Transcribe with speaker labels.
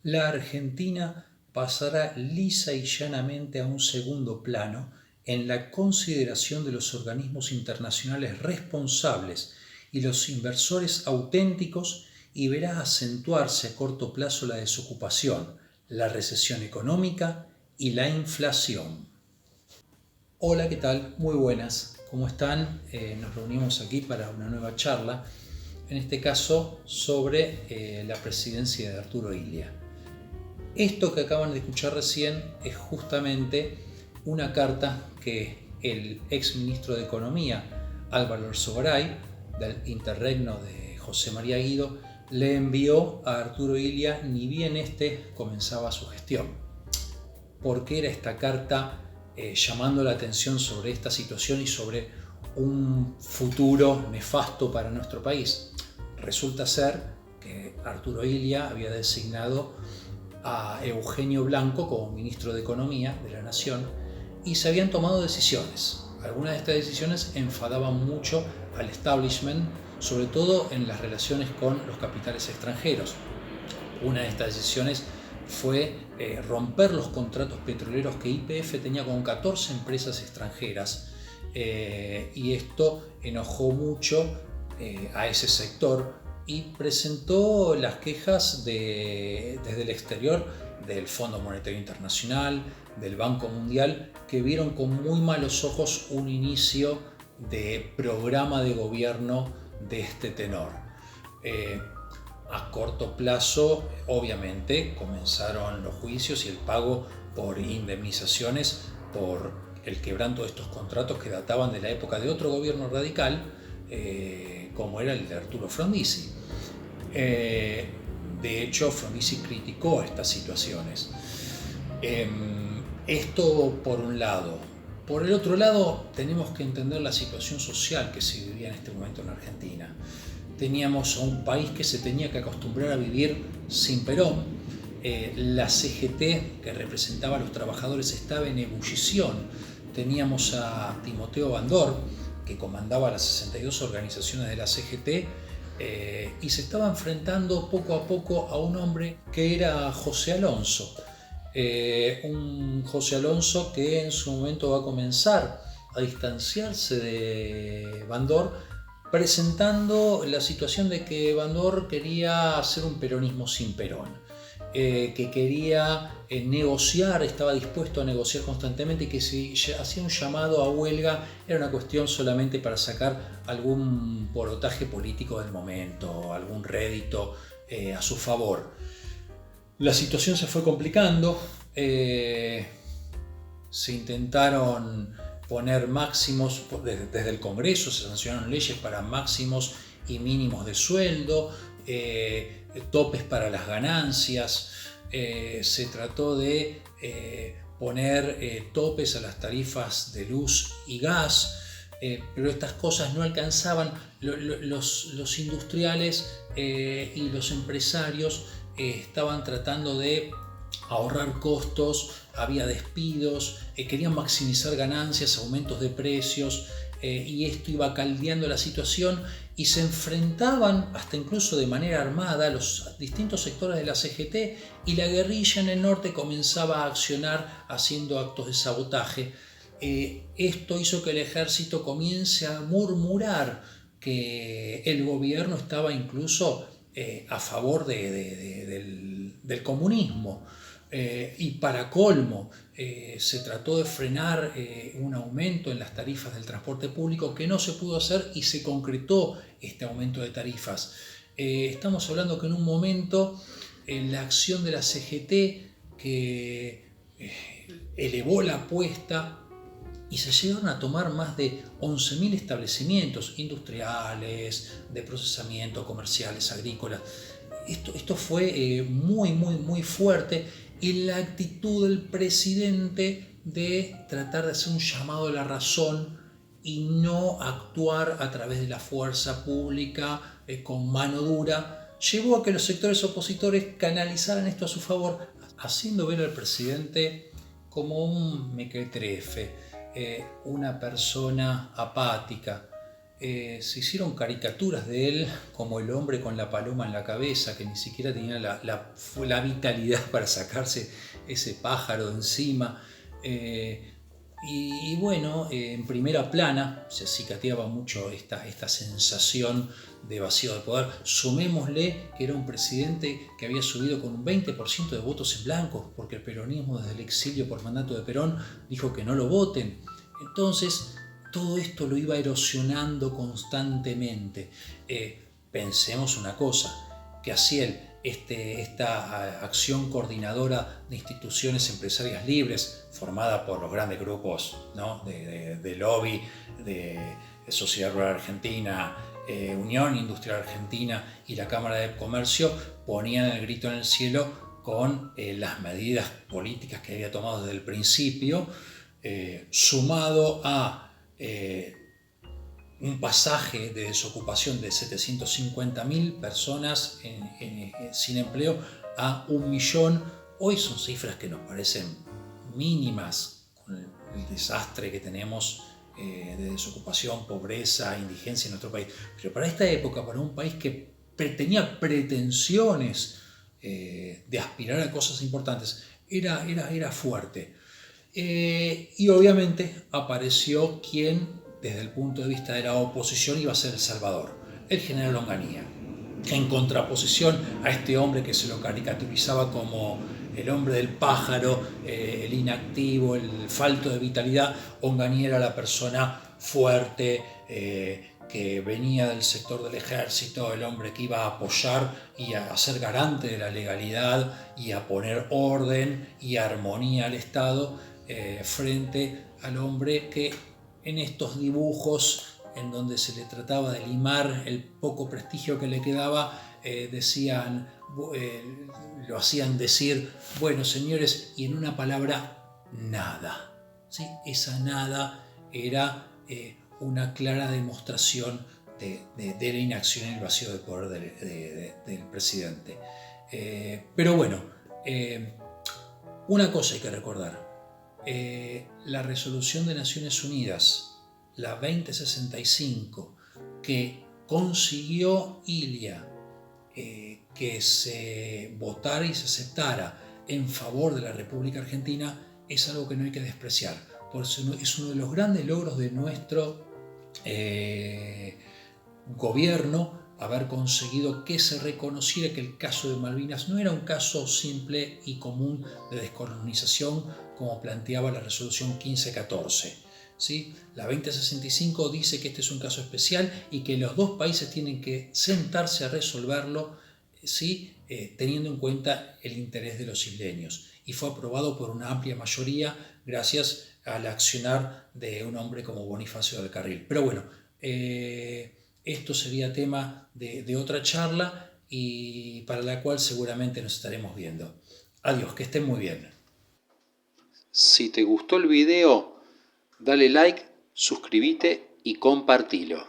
Speaker 1: La Argentina pasará lisa y llanamente a un segundo plano en la consideración de los organismos internacionales responsables y los inversores auténticos y verá acentuarse a corto plazo la desocupación, la recesión económica y la inflación. Hola, ¿qué tal? Muy buenas. ¿Cómo están? Nos reunimos aquí para una nueva charla, en este caso sobre la presidencia de Arturo Illia. Esto que acaban de escuchar recién es justamente una carta que el ex ministro de Economía, Álvaro Alzogaray, del interregno de José María Guido, le envió a Arturo Illia ni bien este comenzaba su gestión. ¿Por qué era esta carta llamando la atención sobre esta situación y sobre un futuro nefasto para nuestro país? Resulta ser que Arturo Illia había designado a Eugenio Blanco como ministro de Economía de la Nación y se habían tomado decisiones. Algunas de estas decisiones enfadaban mucho al establishment, sobre todo en las relaciones con los capitales extranjeros. Una de estas decisiones fue romper los contratos petroleros que YPF tenía con 14 empresas extranjeras y esto enojó mucho a ese sector y presentó las quejas desde el exterior del Fondo Monetario Internacional, del Banco Mundial, que vieron con muy malos ojos un inicio de programa de gobierno de este tenor. A corto plazo, obviamente, comenzaron los juicios y el pago por indemnizaciones por el quebranto de estos contratos que databan de la época de otro gobierno radical, como era el de Arturo Frondizi. De hecho, Frondizi criticó estas situaciones. Esto por un lado. Por el otro lado, tenemos que entender la situación social que se vivía en este momento en Argentina. Teníamos a un país que se tenía que acostumbrar a vivir sin Perón. La CGT, que representaba a los trabajadores, estaba en ebullición. Teníamos a Timoteo Bandor, que comandaba las 62 organizaciones de la CGT, y se estaba enfrentando poco a poco a un hombre que era José Alonso. Un José Alonso que en su momento va a comenzar a distanciarse de Bandor, presentando la situación de que Bandor quería hacer un peronismo sin Perón, que quería negociar, estaba dispuesto a negociar constantemente y que si hacía un llamado a huelga era una cuestión solamente para sacar algún porotaje político del momento, algún rédito a su favor. La situación se fue complicando, se intentaron poner máximos, desde el Congreso se sancionaron leyes para máximos y mínimos de sueldo, topes para las ganancias, se trató de poner topes a las tarifas de luz y gas, pero estas cosas no alcanzaban. Los industriales y los empresarios estaban tratando de ahorrar costos, había despidos, querían maximizar ganancias, aumentos de precios, y esto iba caldeando la situación y se enfrentaban hasta incluso de manera armada los distintos sectores de la CGT y la guerrilla en el norte comenzaba a accionar haciendo actos de sabotaje. Esto hizo que el ejército comience a murmurar que el gobierno estaba incluso a favor del comunismo. Y para colmo, se trató de frenar un aumento en las tarifas del transporte público que no se pudo hacer y se concretó este aumento de tarifas. Estamos hablando que en un momento la acción de la CGT que elevó la apuesta y se llegaron a tomar más de 11.000 establecimientos industriales, de procesamiento, comerciales, agrícolas. Esto fue muy fuerte y la actitud del presidente de tratar de hacer un llamado a la razón y no actuar a través de la fuerza pública con mano dura, llevó a que los sectores opositores canalizaran esto a su favor, haciendo ver al presidente como un mequetrefe, una persona apática. se hicieron caricaturas de él como el hombre con la paloma en la cabeza, que ni siquiera tenía la vitalidad para sacarse ese pájaro de encima. Y bueno, en primera plana se acicateaba mucho esta sensación de vacío de poder. Sumémosle que era un presidente que había subido con un 20% de votos en blanco, porque el peronismo desde el exilio por mandato de Perón dijo que no lo voten. Entonces, todo esto lo iba erosionando constantemente. Pensemos una cosa, que hacía él esta acción coordinadora de instituciones empresarias libres, formada por los grandes grupos, ¿no? de lobby, de Sociedad Rural Argentina, Unión Industrial Argentina y la Cámara de Comercio, ponían el grito en el cielo con las medidas políticas que había tomado desde el principio, sumado a un pasaje de desocupación de 750.000 personas sin empleo a 1 millón. Hoy son cifras que nos parecen mínimas con el desastre que tenemos de desocupación, pobreza, indigencia en nuestro país. Pero para esta época, para un país que tenía pretensiones de aspirar a cosas importantes, era fuerte. Y obviamente apareció quien desde el punto de vista de la oposición iba a ser el salvador, el general Onganía, en contraposición a este hombre que se lo caricaturizaba como el hombre del pájaro, el inactivo, el falto de vitalidad. Onganía era la persona fuerte, que venía del sector del ejército, el hombre que iba a apoyar y a ser garante de la legalidad y a poner orden y armonía al Estado, frente al hombre que en estos dibujos en donde se le trataba de limar el poco prestigio que le quedaba, lo hacían decir, bueno señores, y en una palabra, nada. ¿Sí? Esa nada era una clara demostración de la inacción y el vacío de poder del presidente. Pero bueno, una cosa hay que recordar. La resolución de Naciones Unidas, la 2065, que consiguió Ilia que se votara y se aceptara en favor de la República Argentina, es algo que no hay que despreciar. Por eso es uno de los grandes logros de nuestro gobierno, haber conseguido que se reconociera que el caso de Malvinas no era un caso simple y común de descolonización como planteaba la resolución 1514. ¿Sí? La 2065 dice que este es un caso especial y que los dos países tienen que sentarse a resolverlo, ¿sí? Teniendo en cuenta el interés de los isleños. Y fue aprobado por una amplia mayoría gracias al accionar de un hombre como Bonifacio del Carril. Pero bueno, esto sería tema de otra charla y para la cual seguramente nos estaremos viendo. Adiós, que estén muy bien. Si te gustó el video, dale like, suscríbete y compartilo.